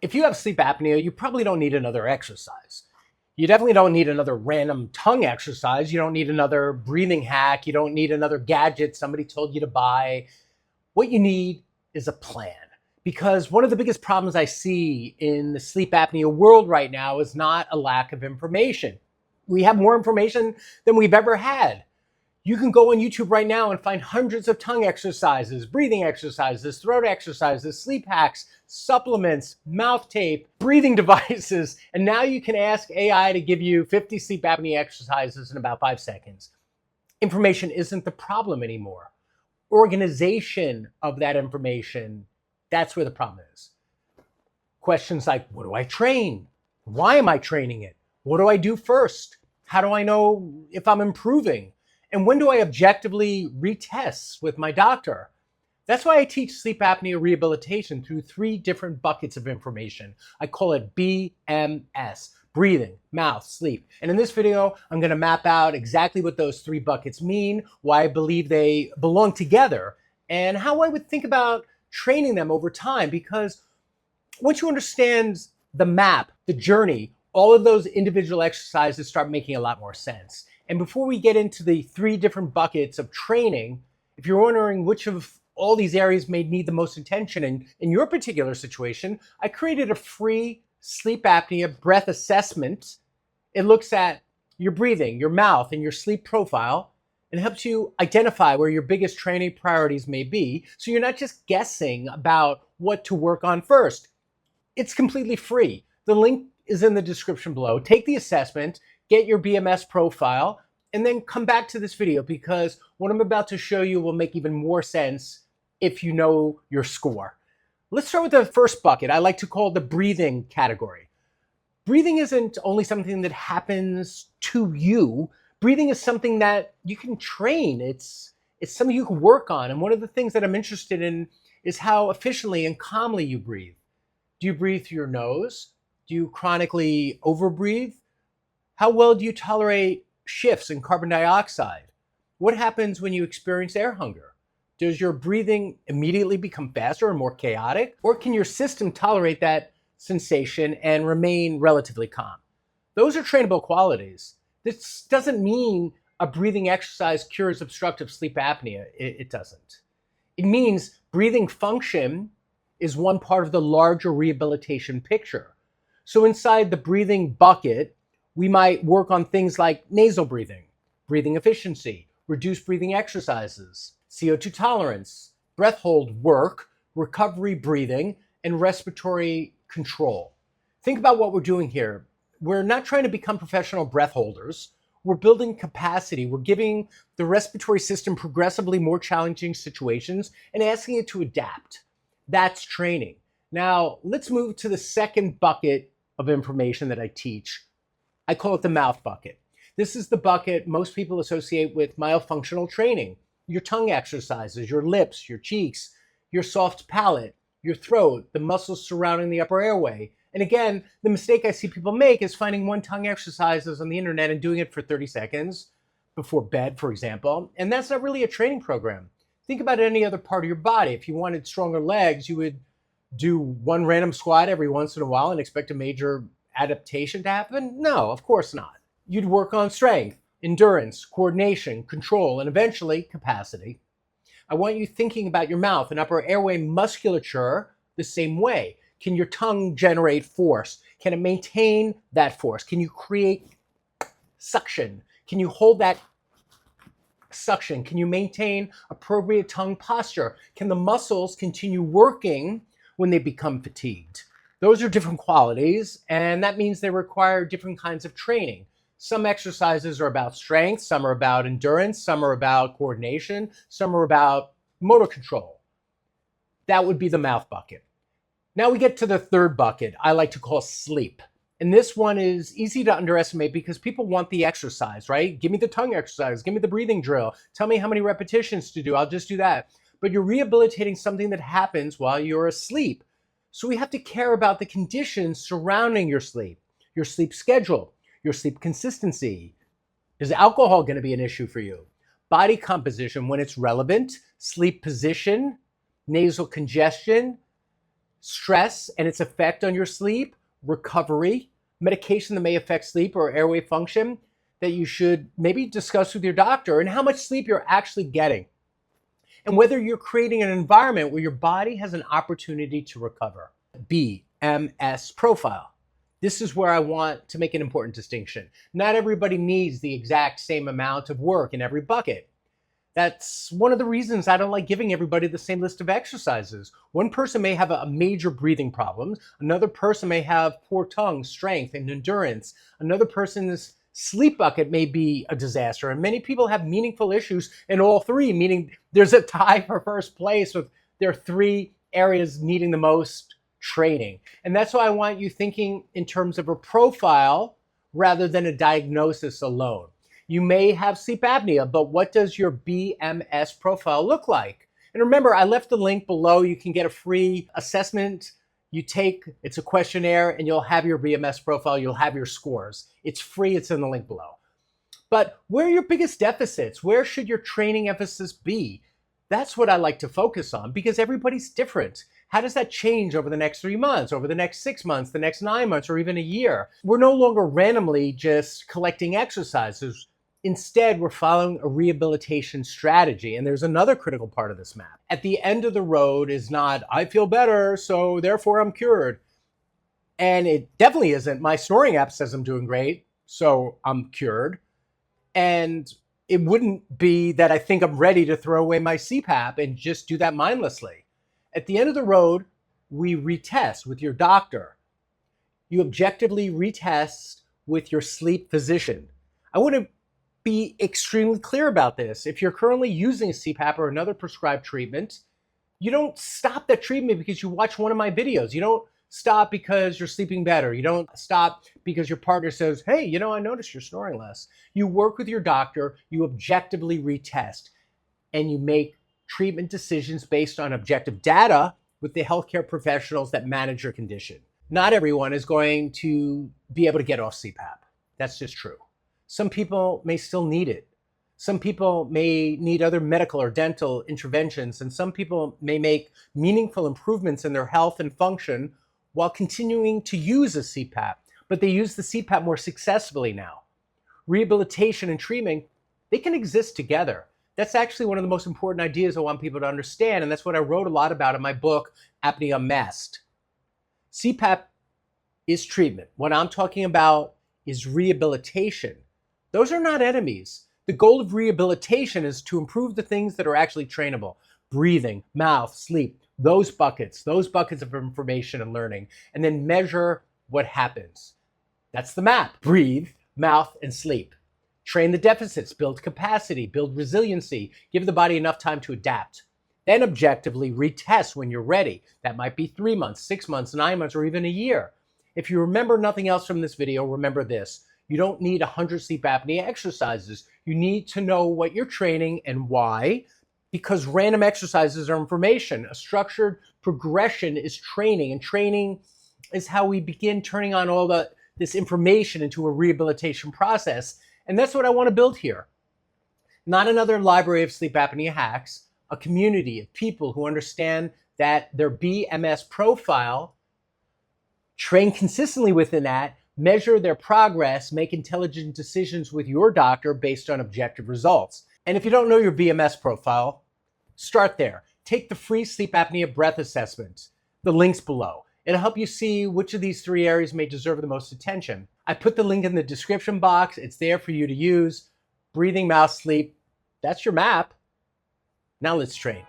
If you have sleep apnea, you probably don't need another exercise. You definitely don't need another random tongue exercise. You don't need another breathing hack. You don't need another gadget somebody told you to buy. What you need is a plan. Because one of the biggest problems I see in the sleep apnea world right now is not a lack of information. We have more information than we've ever had. You can go on YouTube right now and find hundreds of tongue exercises, breathing exercises, throat exercises, sleep hacks, supplements, mouth tape, breathing devices, and now you can ask AI to give you 50 sleep apnea exercises in about 5 seconds. Information isn't the problem anymore. Organization of that information, that's where the problem is. Questions like, what do I train? Why am I training it? What do I do first? How do I know if I'm improving? And when do I objectively retest with my doctor? That's why I teach sleep apnea rehabilitation through 3 different buckets of information. I call it BMS, breathing, mouth, sleep. And in this video, I'm going to map out exactly what those 3 buckets mean, why I believe they belong together, and how I would think about training them over time. Because once you understand the map, the journey, all of those individual exercises start making a lot more sense. And before we get into the 3 different buckets of training, if you're wondering which of all these areas may need the most attention in your particular situation, I created a free sleep apnea breath assessment. It looks at your breathing, your mouth, and your sleep profile, and helps you identify where your biggest training priorities may be, so you're not just guessing about what to work on first. It's completely free. The link is in the description below. Take the assessment, get your BMS profile, and then come back to this video, because what I'm about to show you will make even more sense if you know your score. Let's start with the first bucket. I like to call the breathing category. Breathing isn't only something that happens to you. Breathing is something that you can train. It's something you can work on. And one of the things that I'm interested in is how efficiently and calmly you breathe. Do you breathe through your nose? Do you chronically overbreathe? How well do you tolerate shifts in carbon dioxide? What happens when you experience air hunger? Does your breathing immediately become faster or more chaotic? Or can your system tolerate that sensation and remain relatively calm? Those are trainable qualities. This doesn't mean a breathing exercise cures obstructive sleep apnea. It doesn't. It means breathing function is one part of the larger rehabilitation picture. So inside the breathing bucket, we might work on things like nasal breathing, breathing efficiency, reduced breathing exercises, CO2 tolerance, breath hold work, recovery breathing, and respiratory control. Think about what we're doing here. We're not trying to become professional breath holders. We're building capacity. We're giving the respiratory system progressively more challenging situations and asking it to adapt. That's training. Now, let's move to the second bucket of information that I teach. I call it the mouth bucket. This is the bucket most people associate with myofunctional training. Your tongue exercises, your lips, your cheeks, your soft palate, your throat, the muscles surrounding the upper airway. And again, the mistake I see people make is finding one tongue exercises on the internet and doing it for 30 seconds before bed, for example. And that's not really a training program. Think about any other part of your body. If you wanted stronger legs, you would do one random squat every once in a while and expect a major adaptation to happen? No, of course not. You'd work on strength, endurance, coordination, control, and eventually capacity. I want you thinking about your mouth and upper airway musculature the same way. Can your tongue generate force? Can it maintain that force? Can you create suction? Can you hold that suction? Can you maintain appropriate tongue posture? Can the muscles continue working when they become fatigued? Those are different qualities, and that means they require different kinds of training. Some exercises are about strength, some are about endurance, some are about coordination, some are about motor control. That would be the mouth bucket. Now we get to the third bucket, I like to call sleep. And this one is easy to underestimate because people want the exercise, right? Give me the tongue exercise, give me the breathing drill, tell me how many repetitions to do, I'll just do that. But you're rehabilitating something that happens while you're asleep. So we have to care about the conditions surrounding your sleep schedule, your sleep consistency. Is alcohol going to be an issue for you? Body composition when it's relevant, sleep position, nasal congestion, stress and its effect on your sleep, recovery, medication that may affect sleep or airway function that you should maybe discuss with your doctor, and how much sleep you're actually getting, and whether you're creating an environment where your body has an opportunity to recover. BMS profile. This is where I want to make an important distinction. Not everybody needs the exact same amount of work in every bucket. That's one of the reasons I don't like giving everybody the same list of exercises. One person may have a major breathing problem. Another person may have poor tongue, strength, and endurance. Another person's sleep bucket may be a disaster. And many people have meaningful issues in all three, meaning there's a tie for first place with their three areas needing the most training. And that's why I want you thinking in terms of a profile rather than a diagnosis alone. You may have sleep apnea, but what does your BMS profile look like? And remember, I left the link below. You can get a free assessment. It's a questionnaire, and you'll have your BMS profile. You'll have your scores. It's free. It's in the link below. But where are your biggest deficits? Where should your training emphasis be? That's what I like to focus on, because everybody's different. How does that change over the next 3 months, over the next 6 months, the next 9 months, or even a year? We're no longer randomly just collecting exercises. Instead, we're following a rehabilitation strategy. And there's another critical part of this map. At the end of the road is not, I feel better, so therefore I'm cured. And it definitely isn't, my snoring app says I'm doing great, so I'm cured. And it wouldn't be that I think I'm ready to throw away my CPAP and just do that mindlessly. At the end of the road, we retest with your doctor. You objectively retest with your sleep physician. I want to be extremely clear about this. If you're currently using CPAP or another prescribed treatment, you don't stop that treatment because you watch one of my videos. You don't stop because you're sleeping better. You don't stop because your partner says, hey, I noticed you're snoring less. You work with your doctor, you objectively retest, and you make treatment decisions based on objective data with the healthcare professionals that manage your condition. Not everyone is going to be able to get off CPAP. That's just true. Some people may still need it. Some people may need other medical or dental interventions, and some people may make meaningful improvements in their health and function while continuing to use a CPAP, but they use the CPAP more successfully now. Rehabilitation and treatment, they can exist together. That's actually one of the most important ideas I want people to understand, and that's what I wrote a lot about in my book, Apnea Masked. CPAP is treatment. What I'm talking about is rehabilitation. Those are not enemies. The goal of rehabilitation is to improve the things that are actually trainable. Breathing, mouth, sleep, those buckets of information and learning, and then measure what happens. That's the map. Breathe, mouth, and sleep. Train the deficits, build capacity, build resiliency, give the body enough time to adapt. Then objectively retest when you're ready. That might be 3 months, 6 months, 9 months, or even a year. If you remember nothing else from this video, remember this. You don't need 100 sleep apnea exercises. You need to know what you're training and why, because random exercises are information. A structured progression is training, and training is how we begin turning on all this information into a rehabilitation process. And that's what I want to build here. Not another library of sleep apnea hacks, a community of people who understand that their BMS profile, train consistently within that, measure their progress, make intelligent decisions with your doctor based on objective results. And if you don't know your BMS profile, start there. Take the free sleep apnea breath assessment. The link's below. It'll help you see which of these 3 areas may deserve the most attention. I put the link in the description box. It's there for you to use. Breathing, mouth, sleep. That's your map. Now let's train.